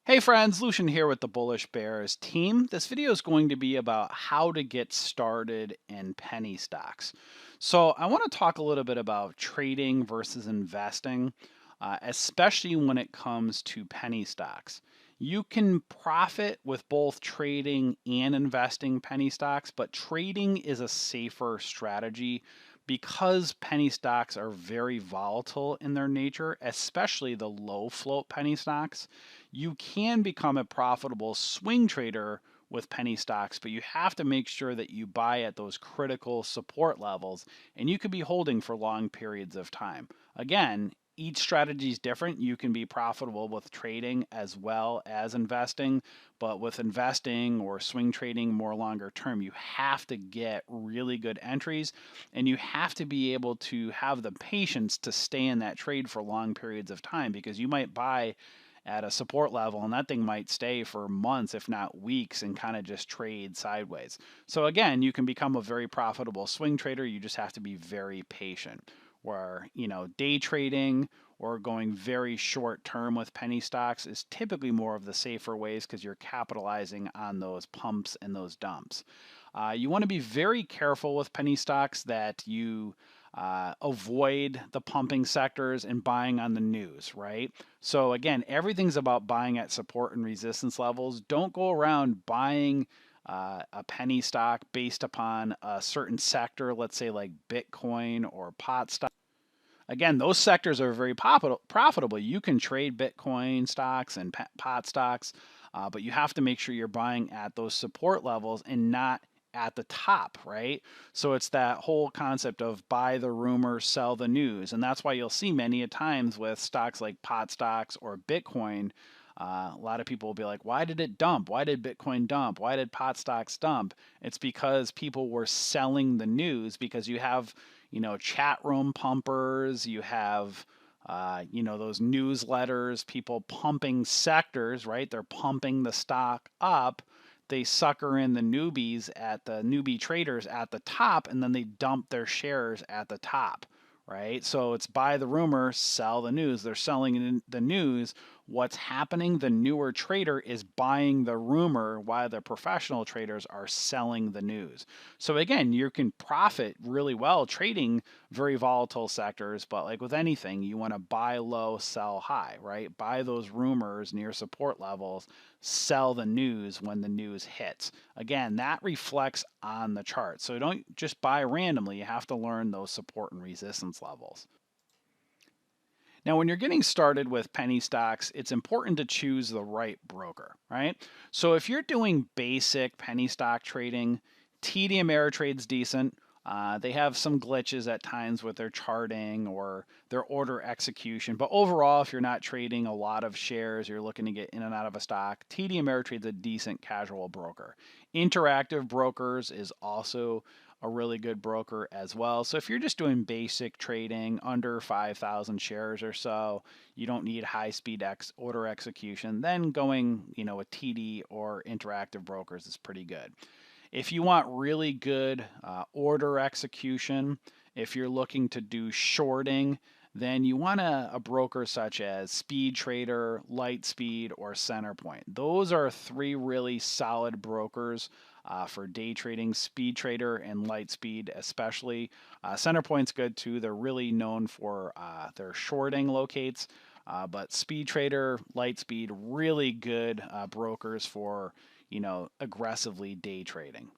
Hey friends, Lucian here with the Bullish Bears team. This video is going to be about how to get started in penny stocks. So I want to talk a little bit about trading versus investing, especially when it comes to penny stocks. You can profit with both trading and investing penny stocks, but trading is a safer strategy because penny stocks are very volatile in their nature, especially the low float penny stocks. You can become a profitable swing trader with penny stocks, but you have to make sure that you buy at those critical support levels and you could be holding for long periods of time. Again, each strategy is different. You can be profitable with trading as well as investing, but with investing or swing trading more longer term, you have to get really good entries and you have to be able to have the patience to stay in that trade for long periods of time because you might buy at a support level and that thing might stay for months if not weeks and kind of just trade sideways. So again, you can become a very profitable swing trader. You just have to be very patient. Where, day trading or going very short term with penny stocks is typically more of the safer ways because you're capitalizing on those pumps and those dumps. You want to be very careful with penny stocks that you avoid the pumping sectors and buying on the news, right? So, again, everything's about buying at support and resistance levels. Don't go around buying a penny stock based upon a certain sector, let's say like Bitcoin or pot stock. Again, those sectors are very profitable. You can trade Bitcoin stocks and pot stocks, but you have to make sure you're buying at those support levels and not at the top, right? So it's that whole concept of buy the rumor, sell the news. And that's why you'll see many a times with stocks like pot stocks or Bitcoin, a lot of people will be like, why did it dump? Why did Bitcoin dump? Why did pot stocks dump? It's because people were selling the news because you have chat room pumpers, you have, those newsletters, people pumping sectors, right? They're pumping the stock up. They sucker in the newbie traders at the top, and then they dump their shares at the top, right? So it's buy the rumor, sell the news. They're selling the news. What's happening? The newer trader is buying the rumor while the professional traders are selling the news. So again, you can profit really well trading very volatile sectors, but like with anything, you want to buy low, sell high, right? Buy those rumors near support levels, sell the news when the news hits. Again, that reflects on the chart. So don't just buy randomly. You have to learn those support and resistance levels. Now, when you're getting started with penny stocks, it's important to choose the right broker, right? So if you're doing basic penny stock trading, TD Ameritrade's decent. They have some glitches at times with their charting or their order execution. But overall, if you're not trading a lot of shares, you're looking to get in and out of a stock, TD Ameritrade's a decent casual broker. Interactive Brokers is also a really good broker as well. So if you're just doing basic trading under 5,000 shares or so, you don't need high speed order execution, then going, with TD or Interactive Brokers is pretty good. If you want really good order execution, if you're looking to do shorting, then you want a broker such as Speed Trader, Lightspeed, or Centerpoint. Those are three really solid brokers for day trading. Speed Trader and Lightspeed, especially. Centerpoint's good too. They're really known for their shorting locates. But Speed Trader, Lightspeed, really good brokers for aggressively day trading.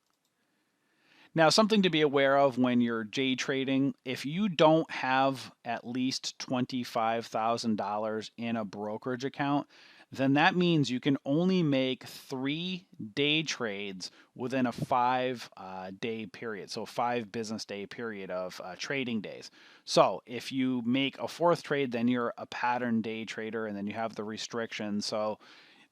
Now, something to be aware of when you're day trading, if you don't have at least $25,000 in a brokerage account, then that means you can only make 3 day trades within a 5 day period. So 5 business day period of trading days. So if you make a fourth trade, then you're a pattern day trader and then you have the restriction. So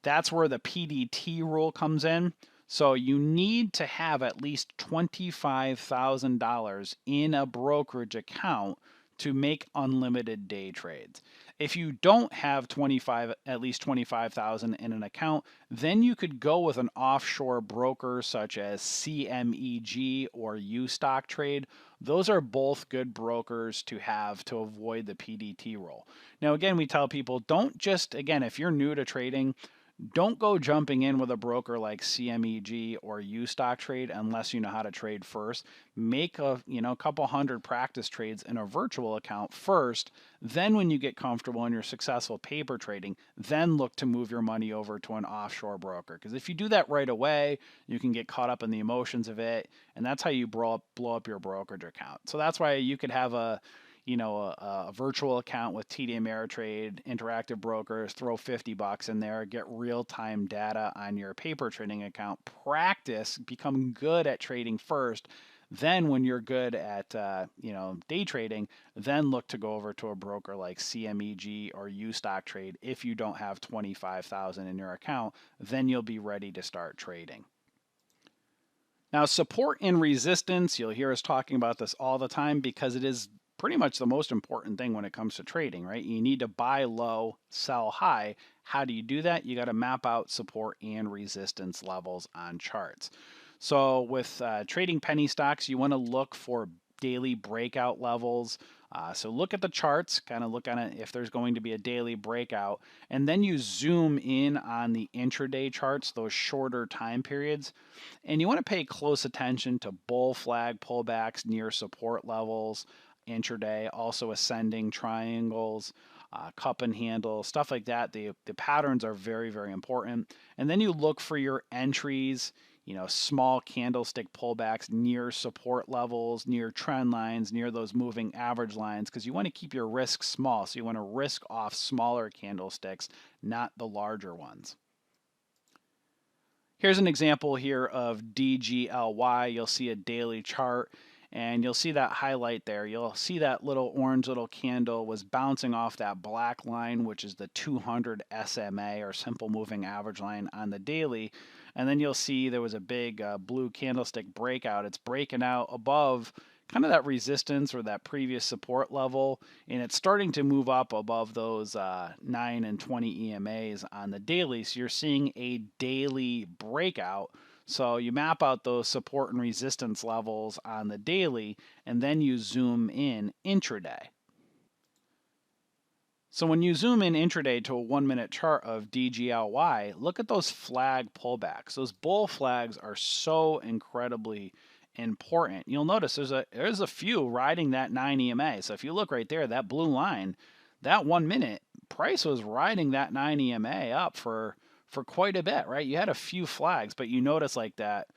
that's where the PDT rule comes in. So you need to have at least $25,000 in a brokerage account to make unlimited day trades. If you don't have at least 25,000 in an account, then you could go with an offshore broker such as CMEG or Ustock Trade. Those are both good brokers to have to avoid the PDT rule. Now, again, we tell people don't just, again, if you're new to trading, Don't go jumping in with a broker like CMEG or Ustock Trade unless you know how to trade first. Make a couple hundred practice trades in a virtual account first. Then when you get comfortable and you're successful paper trading, then look to move your money over to an offshore broker. Because if you do that right away, you can get caught up in the emotions of it, and that's how you blow up your brokerage account. So that's why you could have a virtual account with TD Ameritrade, Interactive Brokers, throw $50 in there, get real-time data on your paper trading account, practice, become good at trading first. Then when you're good at day trading, then look to go over to a broker like CMEG or Ustock Trade. If you don't have 25,000 in your account, then you'll be ready to start trading. Now, support and resistance, you'll hear us talking about this all the time because it is pretty much the most important thing when it comes to trading, right? You need to buy low, sell high. How do you do that? You got to map out support and resistance levels on charts. So with trading penny stocks, you want to look for daily breakout levels. So look at the charts, kind of look on it if there's going to be a daily breakout, and then you zoom in on the intraday charts, those shorter time periods, and you want to pay close attention to bull flag pullbacks near support levels, intraday, also ascending triangles, cup and handle, stuff like that. The patterns are very, very important. And then you look for your entries, small candlestick pullbacks near support levels, near trend lines, near those moving average lines, because you want to keep your risk small. So you want to risk off smaller candlesticks, not the larger ones. Here's an example here of DGLY. You'll see a daily chart and you'll see that highlight there. You'll see that little orange little candle was bouncing off that black line, which is the 200 SMA or simple moving average line on the daily. And then you'll see there was a big blue candlestick breakout. It's breaking out above kind of that resistance or that previous support level, and it's starting to move up above those 9 and 20 EMAs on the daily. So you're seeing a daily breakout. So you map out those support and resistance levels on the daily, and then you zoom in intraday. So when you zoom in intraday to a 1-minute chart of DGLY, look at those flag pullbacks. Those bull flags are so incredibly important. You'll notice there's a few riding that 9 EMA. So if you look right there, that blue line, that 1 minute price was riding that 9 EMA up for quite a bit, right? You had a few flags, but you notice like that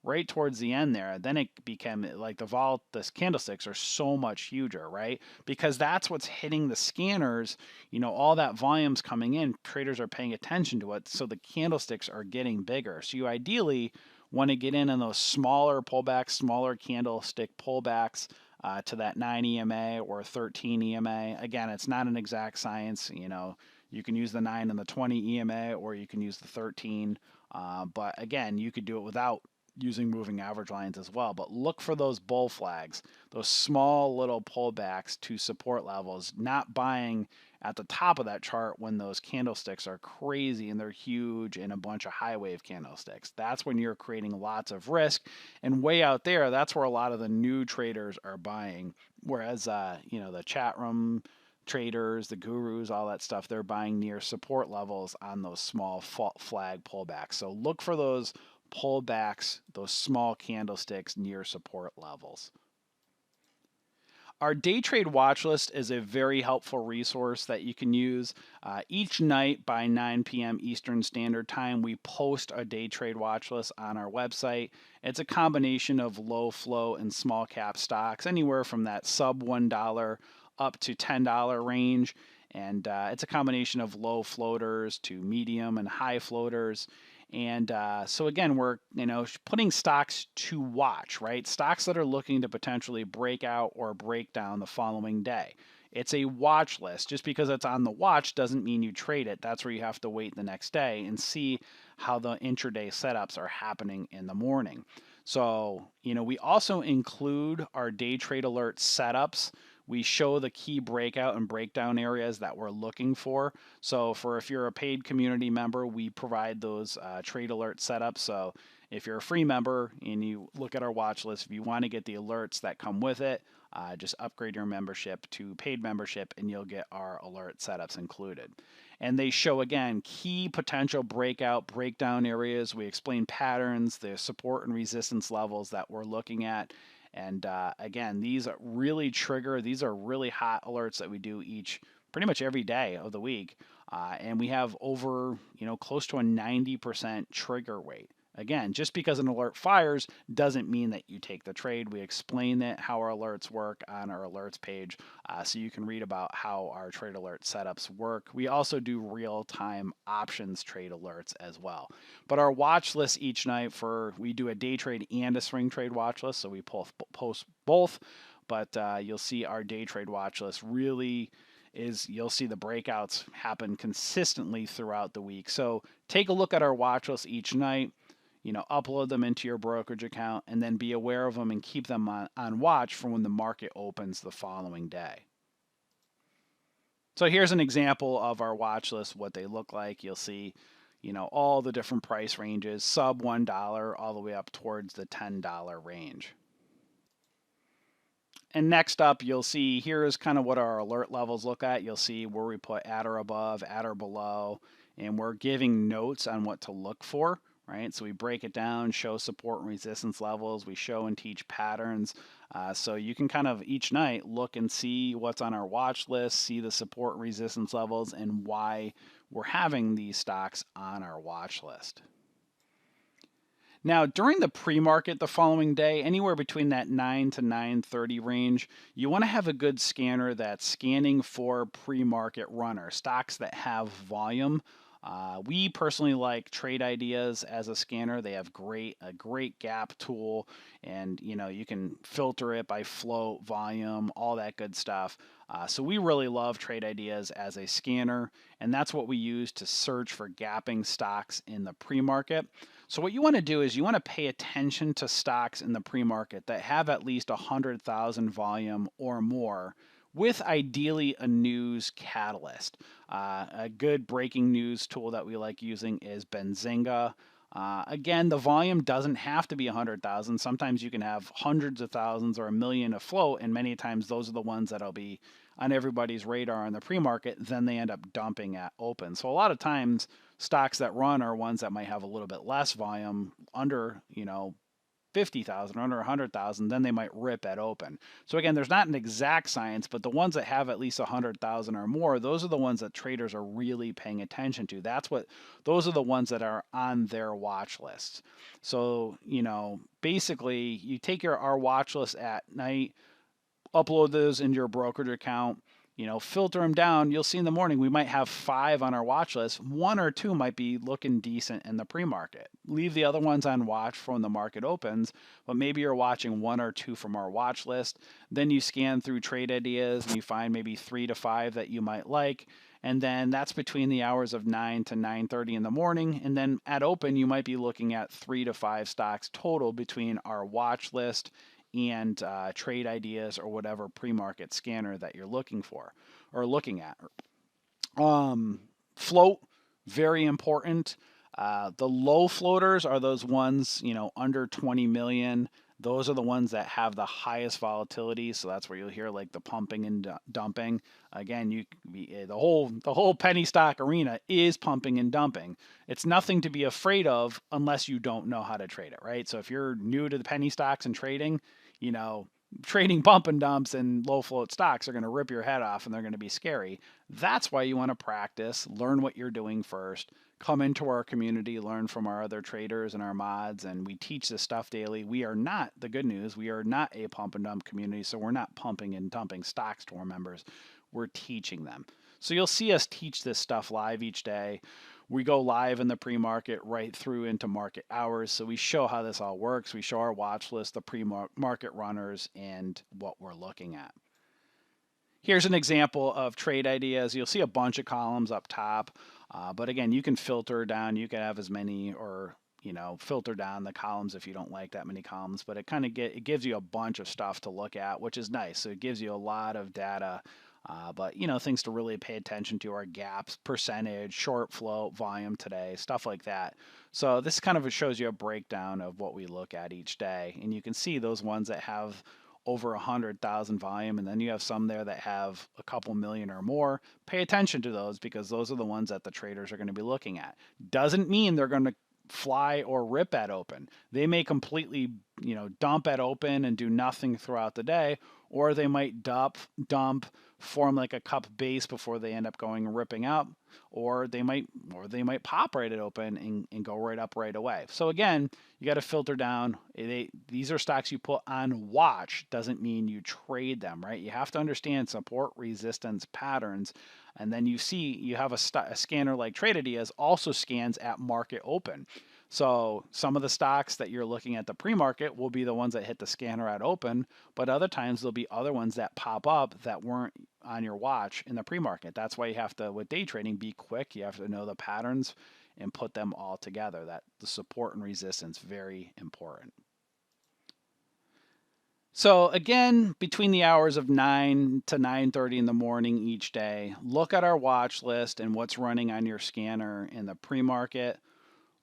right towards the end there, then it became like the candlesticks are so much huger, right? Because that's what's hitting the scanners. All that volume's coming in, traders are paying attention to it, so the candlesticks are getting bigger. So you ideally want to get in on those smaller pullbacks, smaller candlestick pullbacks to that 9 EMA or 13 EMA. Again, it's not an exact science. You can use the 9 and the 20 EMA, or you can use the 13. But again, you could do it without using moving average lines as well. But look for those bull flags, those small little pullbacks to support levels, not buying at the top of that chart when those candlesticks are crazy and they're huge and a bunch of high wave candlesticks. That's when you're creating lots of risk. And way out there, that's where a lot of the new traders are buying. Whereas, the chat room traders, the gurus, all that stuff, they're buying near support levels on those small flag pullbacks. So look for those pullbacks, those small candlesticks near support levels. Our day trade watch list is a very helpful resource that you can use. Each night by 9 p.m. Eastern Standard Time, we post a day trade watch list on our website. It's a combination of low flow and small cap stocks, anywhere from that sub $1 up to $10 range. And it's a combination of low floaters to medium and high floaters. And so again, we're putting stocks to watch, right? Stocks that are looking to potentially break out or break down the following day. It's a watch list. Just because it's on the watch doesn't mean you trade it. That's where you have to wait the next day and see how the intraday setups are happening in the morning. So, we also include our day trade alert setups. We show the key breakout and breakdown areas that we're looking for. So if you're a paid community member, we provide those trade alert setups. So if you're a free member and you look at our watch list, if you want to get the alerts that come with it, just upgrade your membership to paid membership and you'll get our alert setups included. And they show, again, key potential breakdown areas. We explain patterns, the support and resistance levels that we're looking at. And again, these are really these are really hot alerts that we do pretty much every day of the week. And we have over, close to a 90% trigger rate. Again, just because an alert fires doesn't mean that you take the trade. We explain how our alerts work on our alerts page, so you can read about how our trade alert setups work. We also do real-time options trade alerts as well. But our watch list each night we do a day trade and a swing trade watch list, so we post both. But you'll see our day trade watch list really you'll see the breakouts happen consistently throughout the week. So take a look at our watch list each night, upload them into your brokerage account, and then be aware of them and keep them on watch for when the market opens the following day. So here's an example of our watch list, what they look like. You'll see, all the different price ranges, sub $1 all the way up towards the $10 range. And next up, you'll see here is kind of what our alert levels look at. You'll see where we put at or above, at or below, and we're giving notes on what to look for, right? So we break it down, show support and resistance levels. We show and teach patterns. So you can kind of each night look and see what's on our watch list, see the support and resistance levels, and why we're having these stocks on our watch list. Now, during the pre-market the following day, anywhere between that 9 to 9:30 range, you want to have a good scanner that's scanning for pre-market runners, stocks that have volume. We personally like Trade Ideas as a scanner. They have a great gap tool, and you can filter it by float, volume, all that good stuff. So we really love Trade Ideas as a scanner, and that's what we use to search for gapping stocks in the pre-market. So what you want to do is you want to pay attention to stocks in the pre-market that have at least 100,000 volume or more, with ideally a news catalyst. A good breaking news tool that we like using is Benzinga. Again, the volume doesn't have to be 100,000. Sometimes you can have hundreds of thousands or a million afloat, and many times those are the ones that'll be on everybody's radar in the pre-market. Then they end up dumping at open. So a lot of times stocks that run are ones that might have a little bit less volume, under 50,000, under 100,000, then they might rip at open. So again, there's not an exact science, but the ones that have at least 100,000 or more, those are the ones that traders are really paying attention to. Those are the ones that are on their watch lists. So, basically you take our watch list at night, upload those into your brokerage account, filter them down. You'll see in the morning we might have 5 on our watch list. 1 or 2 might be looking decent in the pre-market. Leave the other ones on watch for when the market opens, but maybe you're watching 1 or 2 from our watch list. Then you scan through Trade Ideas and you find maybe 3 to 5 that you might like. And then that's between the hours of 9 to 9:30 in the morning. And then at open, you might be looking at 3 to 5 stocks total between our watch list and Trade Ideas or whatever pre-market scanner that you're looking for or looking at. Float, very important. The low floaters are those ones, under 20 million. Those are the ones that have the highest volatility. So that's where you'll hear like the pumping and dumping. Again, the whole penny stock arena is pumping and dumping. It's nothing to be afraid of unless you don't know how to trade it, right? So if you're new to the penny stocks and trading, trading pump and dumps and low float stocks are going to rip your head off and they're going to be scary. That's why you want to practice, learn what you're doing first, come into our community, learn from our other traders and our mods, and we teach this stuff daily. We are not, the good news, we are not a pump and dump community, so we're not pumping and dumping stocks to our members. We're teaching them. So you'll see us teach this stuff live each day. We go live in the pre-market right through into market hours. So we show how this all works. We show our watch list, the pre-market runners, and what we're looking at. Here's an example of Trade Ideas. You'll see a bunch of columns up top. But again, you can filter down. You can have as many or filter down the columns if you don't like that many columns. But it gives you a bunch of stuff to look at, which is nice. So it gives you a lot of data. But things to really pay attention to are gaps, percentage, short float, volume today, stuff like that. So this kind of shows you a breakdown of what we look at each day. And you can see those ones that have over 100,000 volume, and then you have some there that have a couple million or more. Pay attention to those because those are the ones that the traders are going to be looking at. Doesn't mean they're going to fly or rip at open. They may completely, dump at open and do nothing throughout the day, or they might dump, form like a cup base before they end up going ripping up, or they might pop right at open and go right up right away. So again, you got to filter down. These are stocks you put on watch. Doesn't mean you trade them, right? You have to understand support, resistance, patterns, and then you have a scanner like Trade Ideas also scans at market open. So some of the stocks that you're looking at the pre-market will be the ones that hit the scanner at open, but other times there'll be other ones that pop up that weren't on your watch in the pre-market. That's why you have to, with day trading, be quick. You have to know the patterns and put them all together. That the support and resistance, very important. So again, between the hours of 9 to 9:30 in the morning each day, look at our watch list and what's running on your scanner in the pre-market.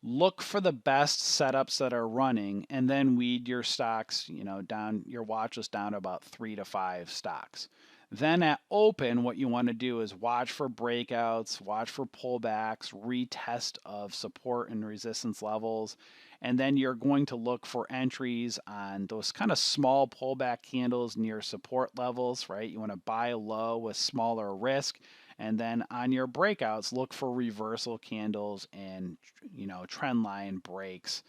Look for the best setups that are running and then weed your stocks, down your watch list down to about 3 to 5 stocks. Then at open, what you want to do is watch for breakouts, watch for pullbacks, retest of support and resistance levels, and then you're going to look for entries on those kind of small pullback candles near support levels, right? You want to buy low with smaller risk. And then on your breakouts, look for reversal candles and trend line breaks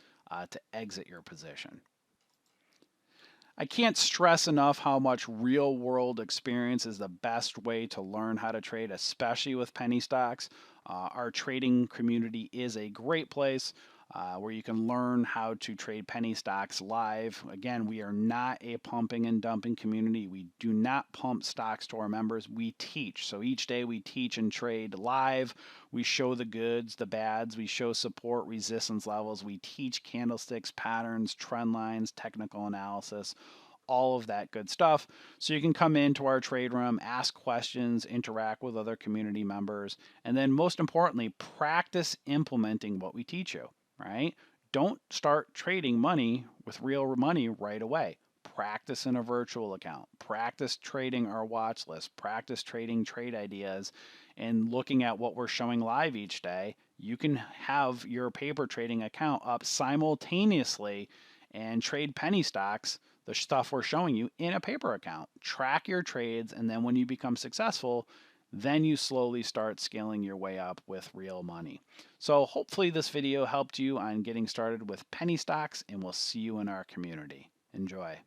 to exit your position. I can't stress enough how much real world experience is the best way to learn how to trade, especially with penny stocks. Our trading community is a great place where you can learn how to trade penny stocks live. Again, we are not a pumping and dumping community. We do not pump stocks to our members. We teach. So each day we teach and trade live. We show the goods, the bads. We show support, resistance levels. We teach candlesticks, patterns, trend lines, technical analysis, all of that good stuff. So you can come into our trade room, ask questions, interact with other community members, and then most importantly, practice implementing what we teach you, right? Don't start trading money with real money right away. Practice in a virtual account, practice trading our watch list, practice trading Trade Ideas, and looking at what we're showing live each day. You can have your paper trading account up simultaneously and trade penny stocks, the stuff we're showing you, in a paper account. Track your trades, and then when you become successful, then you slowly start scaling your way up with real money. So hopefully this video helped you on getting started with penny stocks, and we'll see you in our community. Enjoy.